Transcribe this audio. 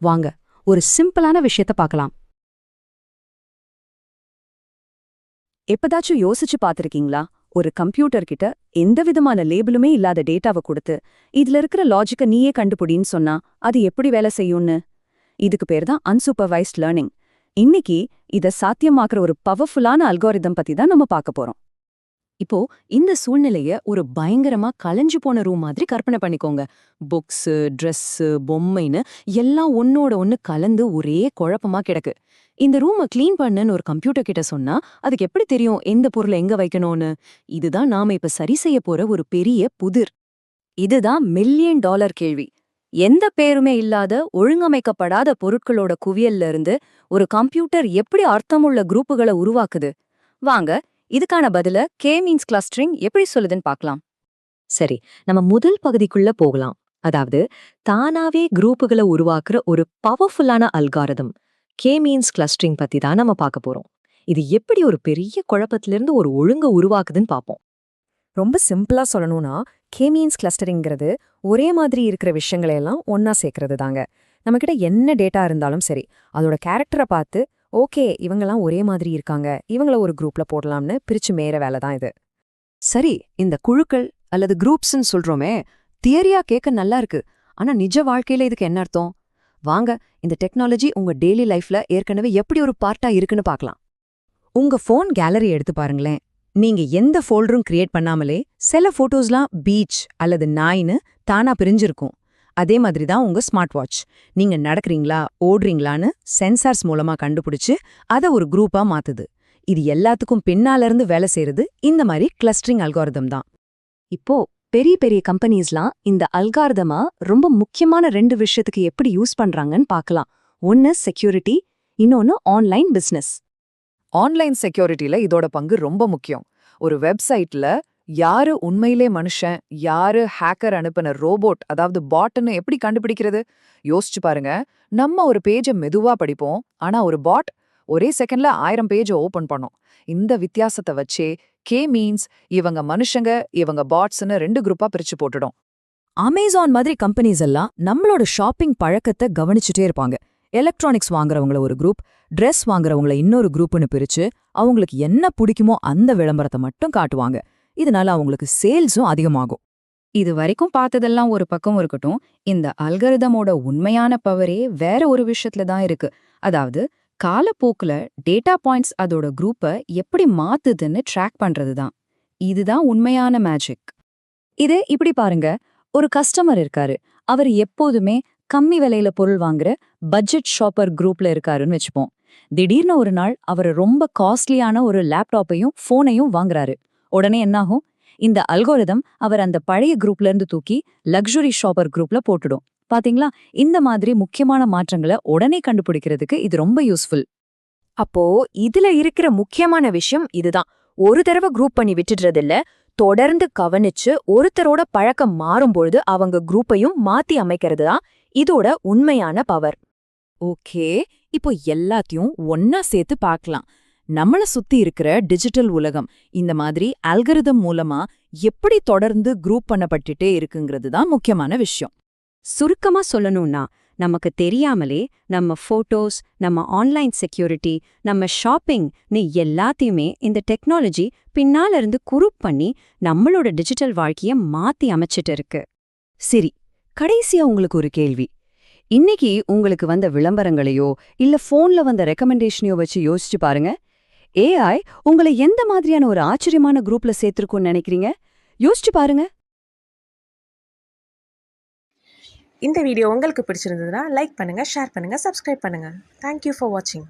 வாங்க ஒரு சிம்பிளான விஷயத்த பார்க்கலாம். எப்பதாச்சும் யோசிச்சு பார்த்திருக்கீங்களா? ஒரு கம்ப்யூட்டர் கிட்ட எந்த விதமான லேபிளுமே இல்லாத டேட்டாவை கொடுத்து இதுல இருக்கிற லாஜிக்க நீயே கண்டுபிடின்னு சொன்னா அது எப்படி வேலை செய்யும்னு? இதுக்கு பேர் தான் அன்சூப்பர்வைஸ்ட் லேர்னிங். இன்னைக்கு இத சாத்தியமாக்குற ஒரு பவர்ஃபுல்லான அல்காரிதம் பத்தி தான் நம்ம பார்க்க போறோம். இப்போ இந்த சூழ்நிலைய ஒரு பயங்கரமா கலைஞ்சு போன ரூம் மாதிரி கற்பனை பண்ணிக்கோங்க. புக்ஸு, ட்ரெஸ்ஸு, பொம்மைன்னு எல்லாம் ஒன்னோட ஒன்னு கலந்து ஒரே குழப்பமா கிடக்கு. இந்த ரூமை கிளீன் பண்ணுன்னு ஒரு கம்ப்யூட்டர் கிட்ட சொன்னா அதுக்கு எப்படி தெரியும் எந்த பொருளை எங்க வைக்கணும்னு? இதுதான் நாம இப்ப சரி செய்ய போற ஒரு பெரிய புதிர். இதுதான் $1,000,000 கேள்வி. எந்த பேருமே இல்லாத ஒழுங்கமைக்கப்படாத பொருட்களோட குவியல்ல இருந்து ஒரு கம்ப்யூட்டர் எப்படி அர்த்தமுள்ள குரூப்புகளை உருவாக்குது? வாங்க இதுக்கான பதில கே-மீன்ஸ் கிளஸ்டரிங் எப்படி சொல்லுதுன்னு பார்க்கலாம். சரி, நம்ம முதல் பகுதிக்குள்ள போகலாம். அதாவது தானாவே குரூப்புகளை உருவாக்குற ஒரு பவர்ஃபுல்லான அல்காரிதம் கே-மீன்ஸ் கிளஸ்டரிங் பத்தி தான் நம்ம பார்க்க போறோம். இது எப்படி ஒரு பெரிய குழப்பத்திலிருந்து ஒரு ஒழுங்க உருவாக்குதுன்னு பார்ப்போம். ரொம்ப சிம்பிளா சொல்லணும்னா கே-மீன்ஸ் கிளஸ்டரிங்கிறது ஒரே மாதிரி இருக்கிற விஷயங்களை எல்லாம் ஒன்னா சேர்க்கறது தாங்க. நம்மகிட்ட என்ன டேட்டா இருந்தாலும் சரி, அதோட கேரக்டரை பார்த்து ஓகே இவங்கெல்லாம் ஒரே மாதிரி இருக்காங்க, இவங்கள ஒரு குரூப்ல போடலாம்னு பிரிச்சு மேற வேலை தான் இது. சரி, இந்த குழுக்கள் அல்லது குரூப்ஸ்ன்னு சொல்றோமே, தியரியா கேட்க நல்லா இருக்கு. ஆனா நிஜ வாழ்க்கையில இதுக்கு என்ன அர்த்தம்? வாங்க இந்த டெக்னாலஜி உங்க டெய்லி லைஃப்ல ஏற்கனவே எப்படி ஒரு பார்ட்டா இருக்குன்னு பார்க்கலாம். உங்க ஃபோன் கேலரி எடுத்து பாருங்களேன். நீங்க எந்த ஃபோல்டரும் கிரியேட் பண்ணாமலே சில போட்டோஸ்லாம் பீச் அல்லது நாய்னு தானா பிரிஞ்சிருக்கும். அதே மாதிரி தான் உங்க ஸ்மார்ட் வாட்ச். நீங்க நடக்கிறீங்களா ஓடுறீங்களான்னு சென்சார்ஸ் மூலமா கண்டுபிடிச்சு அதை ஒரு குரூப்பா மாத்துது. இது எல்லாத்துக்கும் பின்னால இருந்து வேலை செய்யறது இந்த மாதிரி கிளஸ்டரிங் அல்காரிதம் தான். இப்போ பெரிய பெரிய கம்பெனிஸ்லாம் இந்த அல்காரிதமா ரொம்ப முக்கியமான 2 விஷயத்துக்கு எப்படி யூஸ் பண்றாங்கன்னு பார்க்கலாம். ஒன்னு செக்யூரிட்டி, இன்னொன்னு ஆன்லைன் பிசினஸ். ஆன்லைன் செக்யூரிட்டில இதோட பங்கு ரொம்ப முக்கியம். ஒரு வெப்சைட்ல யாரு உண்மையிலே மனுஷன், யாரு ஹேக்கர் அனுப்பின ரோபோட் அதாவது பாட்னு எப்படி கண்டுபிடிக்கிறது? யோசிச்சு பாருங்க. நம்ம ஒரு பேஜை மெதுவா படிப்போம், ஆனா ஒரு பாட் ஒரே செகண்ட்ல 1000 பேஜை ஓபன் பண்ணும். இந்த வித்தியாசத்தை வச்சே கே-மீன்ஸ் இவங்க மனுஷங்க இவங்க பாட்ஸ்னு 2 குரூப்பா பிரிச்சு போட்டுடும். அமேசான் மாதிரி கம்பெனிஸ் எல்லாம் நம்மளோட ஷாப்பிங் பழக்கத்தை கவனிச்சுட்டே இருப்பாங்க. எலக்ட்ரானிக்ஸ் வாங்குறவங்கள ஒரு குரூப், ட்ரெஸ் வாங்குறவங்கள இன்னொரு குரூப்னு பிரிச்சு அவங்களுக்கு என்ன பிடிக்குமோ அந்த விளம்பரத்தை மட்டும் காட்டுவாங்க. இதனால அவங்களுக்கு சேல்ஸும் அதிகமாகும். இது வரைக்கும் பார்த்ததெல்லாம் ஒரு பக்கம் இருக்கட்டும், இந்த அல்கரிதமோட உண்மையான பவரே வேற ஒரு விஷயத்துல தான் இருக்கு. அதாவது காலப்போக்குல டேட்டா பாயிண்ட்ஸ் அதோட குரூப்பை எப்படி மாத்துதுன்னு ட்ராக் பண்றது தான். இதுதான் உண்மையான மேஜிக். இதே இப்படி பாருங்க, ஒரு கஸ்டமர் இருக்காரு. அவர் எப்போதுமே கம்மி விலையில பொருள் வாங்குற பட்ஜெட் ஷாப்பர் குரூப்ல இருக்காருன்னு வச்சுப்போம். திடீர்னு ஒரு நாள் அவர் ரொம்ப காஸ்ட்லியான ஒரு லேப்டாப்பையும் போனையும் வாங்குறாரு. உடனே என்னாகும்? இந்த அல்கோரிதம் அவர் அந்த பழைய குரூப்ல இருந்து தூக்கி லக்ஸுரி ஷாப்பர் குரூப்ல போட்டுடும். பாத்தீங்களா? இந்த மாதிரி முக்கியமான மாற்றங்களை உடனே கண்டுபிடிக்கிறதுக்கு இது ரொம்ப யூஸ்ஃபுல். அப்போ இதுல இருக்கிற முக்கியமான விஷயம் இதுதான். ஒரு தடவை குரூப் பண்ணி விட்டுடுறதில்ல, தொடர்ந்து கவனிச்சு ஒருத்தரோட பழக்கம் மாறும்பொழுது அவங்க குரூப்பையும் மாத்தி அமைக்கிறது தான் இதோட உண்மையான பவர். ஓகே, இப்போ எல்லாத்தையும் ஒன்னா சேர்த்து பார்க்கலாம். நம்மள சுத்தி இருக்கிற டிஜிட்டல் உலகம் இந்த மாதிரி அல்கரிதம் மூலமா எப்படி தொடர்ந்து குரூப் பண்ணப்பட்டுட்டே இருக்குங்கிறது தான் முக்கியமான விஷயம். சுருக்கமா சொல்லணும்னா, நமக்கு தெரியாமலே நம்ம போட்டோஸ், நம்ம ஆன்லைன் செக்யூரிட்டி, நம்ம ஷாப்பிங்னு எல்லாத்தையுமே இந்த டெக்னாலஜி பின்னால இருந்து குரூப் பண்ணி நம்மளோட டிஜிட்டல் வாழ்க்கைய மாத்தி அமைச்சிட்டு இருக்கு. சரி, கடைசியா உங்களுக்கு ஒரு கேள்வி. இன்னைக்கு உங்களுக்கு வந்த விளம்பரங்களையோ இல்ல போன்ல வந்த ரெக்கமெண்டேஷனையோ வச்சு யோசிச்சு பாருங்க. ஏஐ உங்களை எந்த மாதிரியான ஒரு ஆச்சரியமான குரூப்ல சேர்த்திருக்கும்னு நினைக்கிறீங்க? யோசிச்சு பாருங்க. இந்த வீடியோ உங்களுக்கு பிடிச்சிருந்ததுன்னா லைக் பண்ணுங்க, ஷேர் பண்ணுங்க, சப்ஸ்கிரைப் பண்ணுங்க. தேங்க்யூ ஃபார் வாட்சிங்.